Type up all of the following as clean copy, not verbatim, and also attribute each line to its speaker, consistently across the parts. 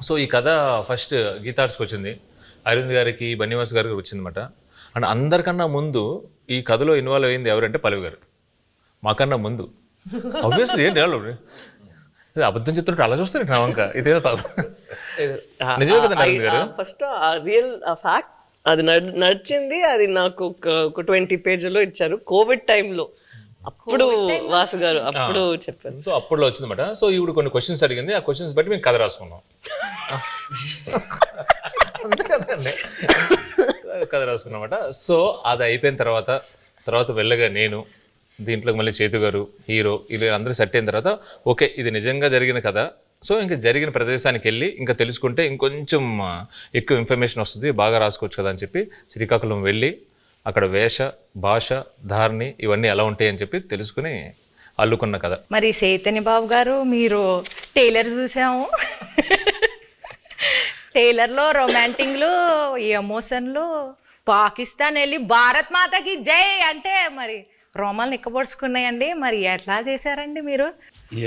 Speaker 1: So ఈ కథ first గీతార్ట్స్కి వచ్చింది, అరవింద్ గారికి, బన్నీవాస్ గారికి వచ్చిందన్నమాట. అండ్ అందరికన్నా ముందు ఈ కథలో ఇన్వాల్వ్ అయింది ఎవరంటే పల్లవి గారు, మాకన్నా ముందు. ఆబ్వియస్లీ ఏంటి అబద్ధం చెప్తుంటే అలా చూస్తారు నా వంక, ఇదే నిజమే కదా అరవింద్ గారు?
Speaker 2: ఫస్ట్ రియల్ ఫ్యాక్ట్ అది నడిచింది. అది నాకు ఒక 20 పేజీలో ఇచ్చారు కోవిడ్ టైంలో. అప్పుడు వాసు గారు అప్పుడు చెప్పారు.
Speaker 1: సో అప్పుడులో వచ్చిందన్నమాట. సో ఇప్పుడు కొన్ని క్వశ్చన్స్ అడిగింది, ఆ క్వశ్చన్స్ బట్టి మేము కథ రాసుకున్నాం. అంతే కదండి, కథ రాసుకున్నమాట. సో అది అయిపోయిన తర్వాత వెళ్ళగా నేను దీంట్లోకి మళ్ళీ చేతు గారు హీరో ఇది అందరూ సెట్ అయిన తర్వాత ఓకే ఇది నిజంగా జరిగిన కథ. సో ఇంకా జరిగిన ప్రదేశానికి వెళ్ళి ఇంకా తెలుసుకుంటే ఇంకొంచెం ఎక్కువ ఇన్ఫర్మేషన్ వస్తుంది, బాగా రాసుకోవచ్చు కదా అని చెప్పి శ్రీకాకుళం వెళ్ళి అక్కడ వేష భాష ధారణి ఇవన్నీ ఎలా ఉంటాయి అని చెప్పి తెలుసుకుని అల్లుకున్న కథ.
Speaker 3: మరి చైతన్య బాబు గారు మీరు టైలర్ చూసాము, టైలర్లో రొమాంటిక్లు ఎమోషన్లు, పాకిస్తాన్ వెళ్ళి భారత్ మాతకి జై అంటే మరి రోమాలు నిక్కబొడుచుకున్నాయండి. మరి ఎట్లా చేశారండి మీరు?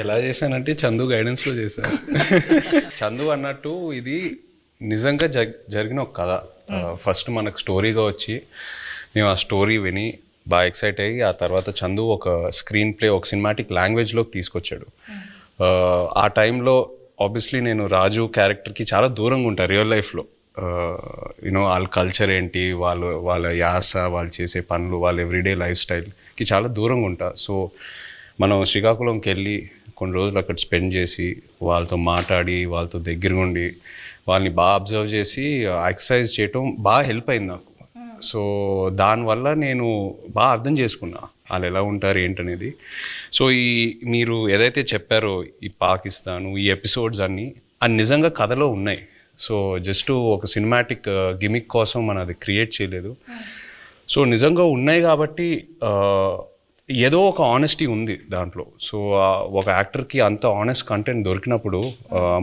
Speaker 4: ఎలా చేశానంటే చందు గైడెన్స్లో చేశాను. చందు అన్నట్టు ఇది నిజంగా జరిగిన ఒక కథ. ఫస్ట్ మనకు స్టోరీగా వచ్చి మేము ఆ స్టోరీ విని బాగా ఎక్సైట్ అయ్యి ఆ తర్వాత చందు ఒక స్క్రీన్ ప్లే ఒక సినిమాటిక్ లాంగ్వేజ్లోకి తీసుకొచ్చాడు. ఆ టైంలో ఆబ్వియస్లీ నేను రాజు క్యారెక్టర్కి చాలా దూరంగా ఉంటాను రియల్ లైఫ్లో. యూనో వాళ్ళ కల్చర్ ఏంటి, వాళ్ళ యాస, వాళ్ళు చేసే పనులు, వాళ్ళ ఎవ్రీడే లైఫ్ స్టైల్కి చాలా దూరంగా ఉంటా. సో మనం శ్రీకాకుళంకి వెళ్ళి కొన్ని రోజులు అక్కడ స్పెండ్ చేసి వాళ్ళతో మాట్లాడి వాళ్ళతో దగ్గరగా ఉండి వాళ్ళని బాగా అబ్జర్వ్ చేసి ఎక్సర్సైజ్ చేయటం బాగా హెల్ప్ అయింది నాకు. సో దానివల్ల నేను బాగా అర్థం చేసుకున్నా వాళ్ళు ఎలా ఉంటారు ఏంటనేది. సో మీరు ఏదైతే చెప్పారో ఈ పాకిస్తాను ఈ ఎపిసోడ్స్ అన్నీ అది నిజంగా కథలో ఉన్నాయి. సో జస్ట్ ఒక సినిమాటిక్ గిమిక్ కోసం మనం అది క్రియేట్ చేయలేదు. సో నిజంగా ఉన్నాయి కాబట్టి ఏదో ఒక ఆనెస్టీ ఉంది దాంట్లో. సో ఒక యాక్టర్కి అంత ఆనెస్ట్ కంటెంట్ దొరికినప్పుడు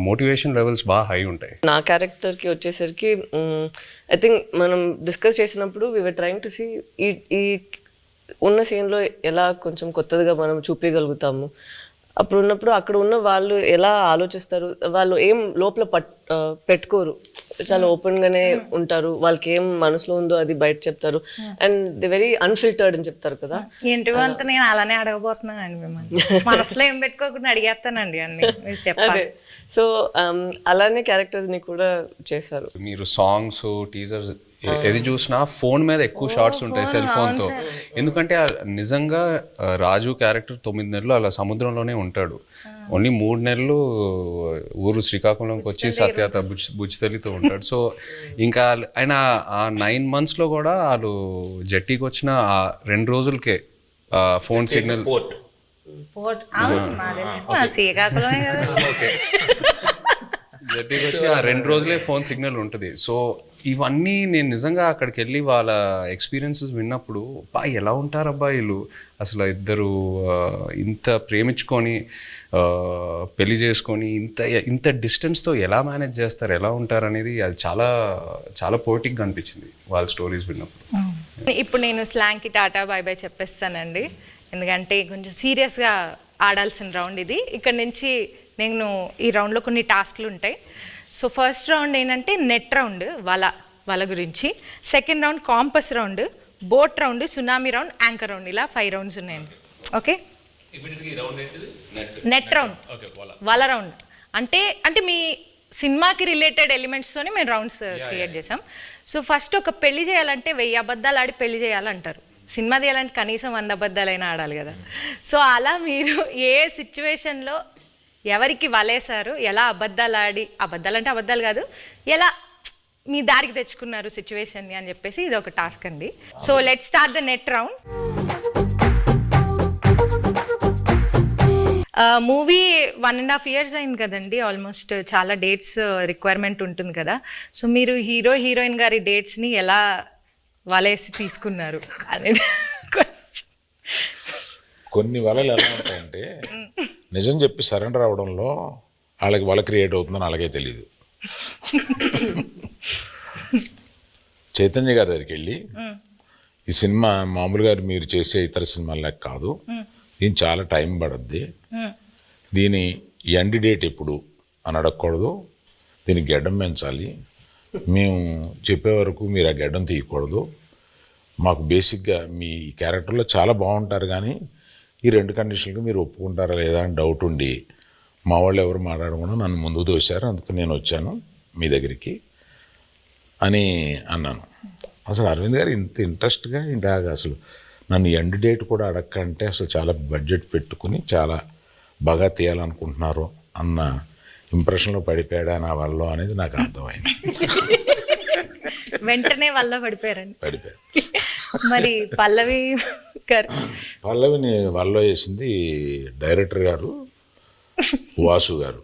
Speaker 4: మోటివేషన్ లెవెల్స్ బాగా హై ఉంటాయి.
Speaker 2: నా క్యారెక్టర్కి వచ్చేసరికి ఐ థింక్ మనం డిస్కస్ చేసినప్పుడు we were trying to see ఈ ఉన్న సీన్లో ఎలా కొంచెం కొత్తదిగా మనం చూపించగలుగుతాము. అప్పుడు ఉన్నప్పుడు అక్కడ ఉన్న వాళ్ళు ఎలా ఆలోచిస్తారు, వాళ్ళు ఏం లోపల పెట్టుకోరు, చాలా ఓపెన్గానే ఉంటారు. వాళ్ళకి ఏం మనసులో ఉందో అది బయట చెప్తారు. అండ్ ది వెరీ అన్ఫిల్టర్డ్ అని చెప్తారు కదా.
Speaker 3: ఏంటి అంత నేను అలానే అడగబోతున్నానండి మిమ్మల్ని, మనసులో ఏం పెట్టుకోకుండా అడిగేస్తానండి అన్ని.
Speaker 2: అదే సో అలానే క్యారెక్టర్స్ని కూడా చేశారు.
Speaker 4: మీరు సాంగ్స్ టీజర్స్ ఏది చూసినా ఫోన్ మీద ఎక్కువ షార్ట్స్ ఉంటాయి సెల్ ఫోన్తో. ఎందుకంటే నిజంగా రాజు క్యారెక్టర్ 9 నెలలు అలా సముద్రంలోనే ఉంటాడు. ఓన్లీ 3 నెలలు ఊరు శ్రీకాకుళంకి వచ్చి సత్యత బుజ్జితల్లితో ఉంటాడు. సో ఇంకా ఆయన ఆ 9 monthsలో కూడా వాళ్ళు జట్టీకి వచ్చిన ఆ 2 రోజులకే ఫోన్ సిగ్నల్ జట్టీకి వచ్చి ఆ 2 రోజులే ఫోన్ సిగ్నల్ ఉంటుంది. సో ఇవన్నీ నేను నిజంగా అక్కడికి వెళ్ళి వాళ్ళ ఎక్స్పీరియన్సెస్ విన్నప్పుడు ఎలా ఉంటారు అబ్బాయిలు అసలు ఇద్దరు ఇంత ప్రేమించుకొని పెళ్లి చేసుకొని ఇంత డిస్టెన్స్తో ఎలా మేనేజ్ చేస్తారు, ఎలా ఉంటారు అనేది అది చాలా చాలా పోయిటిక్గా అనిపించింది వాళ్ళ స్టోరీస్ విన్నప్పుడు.
Speaker 3: ఇప్పుడు నేను స్లాంగ్కి టాటా బాయ్ బాయ్ చెప్పేస్తానండి, ఎందుకంటే కొంచెం సీరియస్గా ఆడాల్సిన రౌండ్ ఇది. ఇక్కడ నుంచి నేను ఈ రౌండ్లో కొన్ని టాస్క్లు ఉంటాయి. సో ఫస్ట్ రౌండ్ ఏంటంటే నెట్ రౌండ్, వాళ్ళ గురించి. Second round campus round, boat round, tsunami round, anchor round, ఇలా 5 rounds ఉన్నాయండి. ఓకే, నెట్ రౌండ్ వాళ్ళ రౌండ్ అంటే మీ సినిమాకి రిలేటెడ్ ఎలిమెంట్స్తోనే మేము రౌండ్స్ క్రియేట్ చేసాం. సో ఫస్ట్ ఒక పెళ్లి చేయాలంటే 1000 అబద్ధాలు ఆడి పెళ్లి చేయాలంటారు, సినిమా తీయాలంటే కనీసం 100 అబద్ధాలైనా ఆడాలి కదా. సో అలా మీరు ఏ సిచ్యువేషన్లో ఎవరికి వలేశారు, ఎలా అబద్ధాలు ఆడి, అబద్ధాలు అంటే అబద్ధాలు కాదు, ఎలా మీ దారికి తెచ్చుకున్నారు సిచ్యువేషన్ని అని చెప్పేసి ఇది ఒక టాస్క్ అండి. So let's start the net round. Movie 1.5 years అయింది కదండి ఆల్మోస్ట్, చాలా డేట్స్ రిక్వైర్మెంట్ ఉంటుంది కదా. సో మీరు హీరోయిన్ గారి డేట్స్ని ఎలా వలేసి తీసుకున్నారు అనేది క్వశ్చన్.
Speaker 5: కొన్ని వలలు ఎలా ఉంటాయంటే నిజం చెప్పి సరెండర్ అవడంలో వాళ్ళకి వల క్రియేట్ అవుతుందని అలాగే తెలియదు. చైతన్య గారి దగ్గరికి వెళ్ళి ఈ సినిమా మామూలుగా మీరు చేసే ఇతర సినిమాలకు కాదు, దీని చాలా టైం పడుద్ది, దీని ఎండ్ డేట్ ఎప్పుడు అని అడగకూడదు, దీనికి గడ్డం పెంచాలి, మేము చెప్పే వరకు మీరు ఆ గడ్డం తీయకూడదు, మాకు బేసిక్గా మీ క్యారెక్టర్లో చాలా బాగుంటారు కానీ ఈ 2 కండిషన్లకు మీరు ఒప్పుకుంటారా లేదా అని డౌట్ ఉండి మా వాళ్ళు ఎవరు మాట్లాడకుండా నన్ను ముందుకు తోశారు, అందుకు నేను వచ్చాను మీ దగ్గరికి అని అన్నాను. అసలు అరవింద్ గారు ఇంత ఇంట్రెస్ట్గా ఇలాగ అసలు నన్ను ఎండ్ డేట్ కూడా అడగకంటే అసలు చాలా బడ్జెట్ పెట్టుకుని చాలా బాగా తీయాలనుకుంటున్నారు అన్న ఇంప్రెషన్లో పడిపోయాడా నా వల్ల అనేది నాకు అర్థమైంది.
Speaker 3: వెంటనే వల్ల పడిపోయారండి.
Speaker 5: పడిపోయాడు.
Speaker 3: మరి పల్లవి గారు?
Speaker 5: పల్లవిని వల్ల వేసింది డైరెక్టర్ గారు వాసు గారు.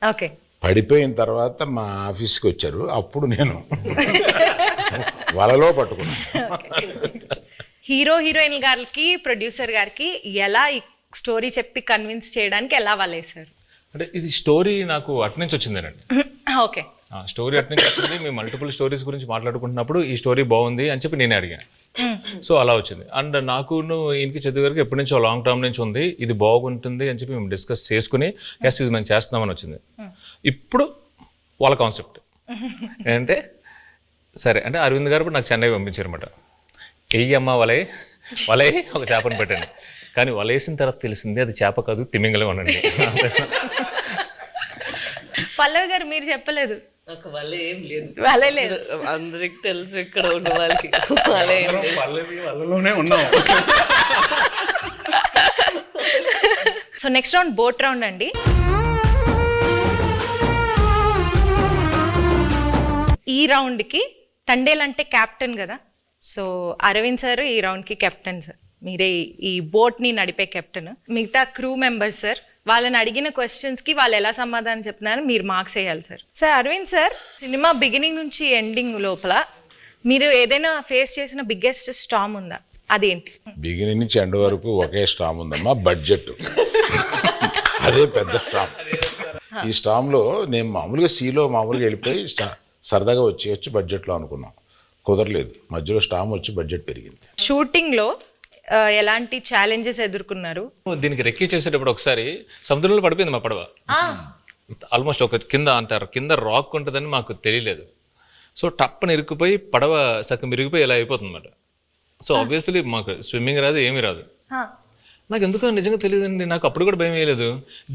Speaker 3: ఓకే.
Speaker 5: పడిపోయిన తర్వాత మా ఆఫీస్కి వచ్చారు, అప్పుడు నేను వలలో పట్టుకున్నాను.
Speaker 3: హీరో హీరోయిన్ గారికి ప్రొడ్యూసర్ గారికి ఎలా ఈ స్టోరీ చెప్పి కన్విన్స్ చేయడానికి ఎలా వాళ్ళేసారు?
Speaker 1: అంటే ఇది స్టోరీ నాకు అట్నుంచి వచ్చిందేనండి.
Speaker 3: ఓకే.
Speaker 1: స్టోరీ అట్నుంచి వచ్చింది. మేము మల్టిపుల్ స్టోరీస్ గురించి మాట్లాడుకుంటున్నప్పుడు ఈ స్టోరీ బాగుంది అని చెప్పి నేనే అడిగాను. సో అలా వచ్చింది. అండ్ నాకును ఈయనకి చదువు గారికి ఎప్పటి నుంచో లాంగ్ టర్మ్ నుంచి ఉంది, ఇది బాగుంటుంది అని చెప్పి మేము డిస్కస్ చేసుకుని ఎస్ ఇది మేము చేస్తున్నామని వచ్చింది. ఇప్పుడు వాళ్ళ కాన్సెప్ట్ ఏంటంటే సరే అంటే అరవింద్ గారు నాకు చెన్నై పంపించారన్నమాట. అమ్మ వలే ఒక చేపను పెట్టండి, కానీ వలేసిన తర్వాత తెలిసింది అది చేప కాదు తిమింగలం అనండి.
Speaker 3: పల్లవి గారు మీరు చెప్పలేదు.
Speaker 2: నాకు వల్లే ఏం లేదు.
Speaker 3: వాళ్ళే లేదు.
Speaker 2: అందరికి తెలుసు ఇక్కడ ఉన్న వాళ్ళకి వల్లే ఏం లేదు.
Speaker 4: పల్లవి వాళ్ళలోనే ఉన్నాం.
Speaker 3: So next round boat round అండి. ఈ రౌండ్కి తండేల్ అంటే క్యాప్టెన్ కదా, సో అరవింద్ సార్ ఈ రౌండ్కి కెప్టెన్ సార్. మీరే ఈ బోట్ని నడిపే కెప్టెన్. మిగతా క్రూ మెంబర్స్ సార్, వాళ్ళని అడిగిన క్వశ్చన్స్కి వాళ్ళు ఎలా సమాధానం చెప్తున్నారు మీరు మార్క్స్ వేయాలి sir. Sir Aravind sir, cinema beginning నుంచి ఎండింగ్ లోపల మీరు ఏదైనా ఫేస్ చేసిన బిగ్గెస్ట్ స్టామ్ ఉందా? అదేంటి?
Speaker 5: బిగినింగ్ నుంచి ఎండ్ వరకు ఒకే స్టామ్ ఉందమ్మా, బడ్జెట్. అదే పెద్ద స్టామ్. ఈ స్టామ్లో నేను మామూలుగా సీలో మామూలుగా వెళ్ళిపోయి సరదాగా వచ్చి బడ్జెట్లో అనుకున్నాం, కుదరలేదు. మధ్యలో స్టామ్ వచ్చి బడ్జెట్ పెరిగింది.
Speaker 3: షూటింగ్లో ఎలాంటి ఛాలెంజెస్ ఎదుర్కొన్నారు?
Speaker 1: దీనికి రెక్కి చేసేటప్పుడు ఒకసారి సముద్రంలో పడిపోయింది మా పడవ. ఆల్మోస్ట్ ఒక కింద రాక్ ఉంటుందని మాకు తెలియలేదు. సో టప్పని ఇరుక్కుపోయి పడవ సగం ఇరిగిపోయి ఇలా అయిపోతుంది అన్నమాట. సో ఆబ్వియస్లీ మాకు స్విమ్మింగ్ రాదు, ఏమీ రాదు. నాకు ఎందుకో నిజంగా తెలియదండి, నాకు అప్పుడు కూడా భయం వేయలేదు.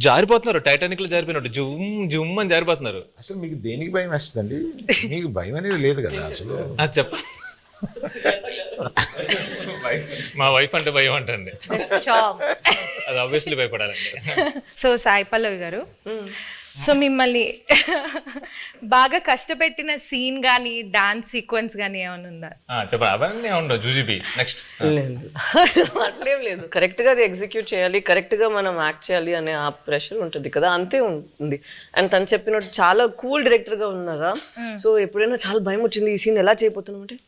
Speaker 1: జారిపోతున్నారు, టైటానిక్లో జారిపోయినట్టు జుమ్ జుమ్ అని జారిపోతున్నారు.
Speaker 5: అసలు మీకు దేనికి భయం వేస్తుందండి? మీకు భయం అనేది లేదు కదా అసలు.
Speaker 1: అది చెప్ప మా వైఫ్ అంటే భయం అంటండి, అది ఆబ్వియస్లీ భయపడాలండి.
Speaker 3: సో సాయి పల్లవి గారు, సో మిమ్మల్ని బాగా కష్టపెట్టిన సీన్ కానీ డాన్స్ సీక్వెన్స్ కానీ ఏమైనా ఉందా?
Speaker 1: చెప్పండి. అవన్నీ ఉండవు. జూజీబీ నెక్స్ట్.
Speaker 2: లేదు అట్లేం లేదు. కరెక్ట్గా అది ఎగ్జిక్యూట్ చేయాలి, కరెక్ట్గా మనం యాక్ట్ చేయాలి అనే ఆ ప్రెషర్ ఉంటుంది కదా, అంతే ఉంది. అండ్ తను చెప్పినట్టు చాలా కూల్ డైరెక్టర్గా ఉన్నారా. సో ఎప్పుడైనా చాలా భయం వచ్చింది ఈ సీన్ ఎలా చేయబోతున్నాం అంటే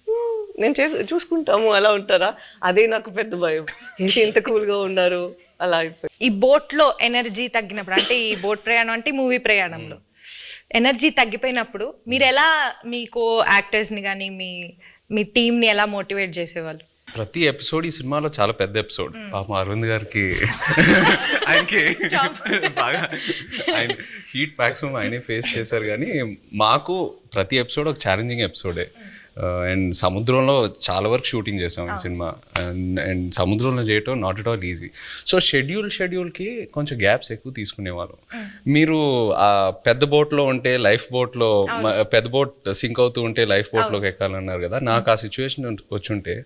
Speaker 2: నేను చూసుకుంటాము అలా ఉంటారా, అదే నాకు పెద్ద భయం. ఏంటి ఇంత కూల్గా ఉన్నారు అలా అయిపోయి.
Speaker 3: ఈ బోట్లో ఎనర్జీ తగ్గినప్పుడు, అంటే ఈ బోట్ ప్రయాణం అంటే మూవీ ప్రయాణంలో ఎనర్జీ తగ్గిపోయినప్పుడు మీరు ఎలా మీ కో యాక్టర్స్ని కానీ మీ టీంని ఎలా మోటివేట్ చేసేవాళ్ళు?
Speaker 4: ప్రతి ఎపిసోడ్ ఈ సినిమాలో చాలా పెద్ద ఎపిసోడ్. పాపం అరవింద్ గారికి ఆయనకి బాగా ఆయన హీట్ మ్యాక్సిమం ఆయనే ఫేస్ చేశారు. కానీ మాకు ప్రతి ఎపిసోడ్ ఒక ఛాలెంజింగ్ ఎపిసోడే. అండ్ సముద్రంలో చాలా వరకు షూటింగ్ చేసాం ఈ సినిమా. అండ్ సముద్రంలో చేయటం not at all easy. So షెడ్యూల్కి కొంచెం గ్యాప్స్ ఎక్కువ తీసుకునేవాళ్ళం. మీరు ఆ పెద్ద బోట్లో ఉంటే లైఫ్ బోట్లో, పెద్ద బోట్ సింక్ అవుతూ ఉంటే లైఫ్ బోట్లోకి ఎక్కాలన్నారు కదా, నాకు ఆ సిచ్యువేషన్ వచ్చుంటే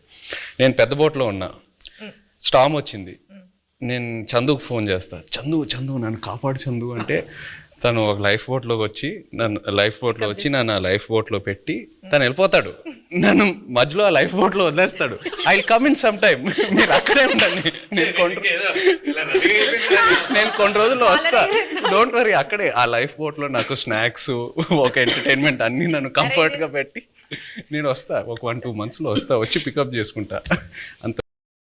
Speaker 4: నేను పెద్ద బోట్లో ఉన్నా, స్టామ్ వచ్చింది, నేను చందుకు ఫోన్ చేస్తా, చందు నన్ను కాపాడు చందు అంటే తను ఒక లైఫ్ బోట్లో వచ్చి నన్ను లైఫ్ బోట్లో పెట్టి తను వెళ్ళిపోతాడు. నన్ను మధ్యలో ఆ లైఫ్ బోట్లో వదిలేస్తాడు. I will come in some time, మీరు అక్కడే ఉండండి, నేను కొన్ని రోజుల్లో వస్తా, డోంట్ వరీ. అక్కడే ఆ లైఫ్ బోట్లో నాకు స్నాక్స్, ఒక ఎంటర్టైన్మెంట్ అన్నీ నన్ను కంఫర్ట్గా పెట్టి నేను వస్తా, ఒక 1-2 monthsలో వస్తా, వచ్చి పికప్ చేసుకుంటా అంత.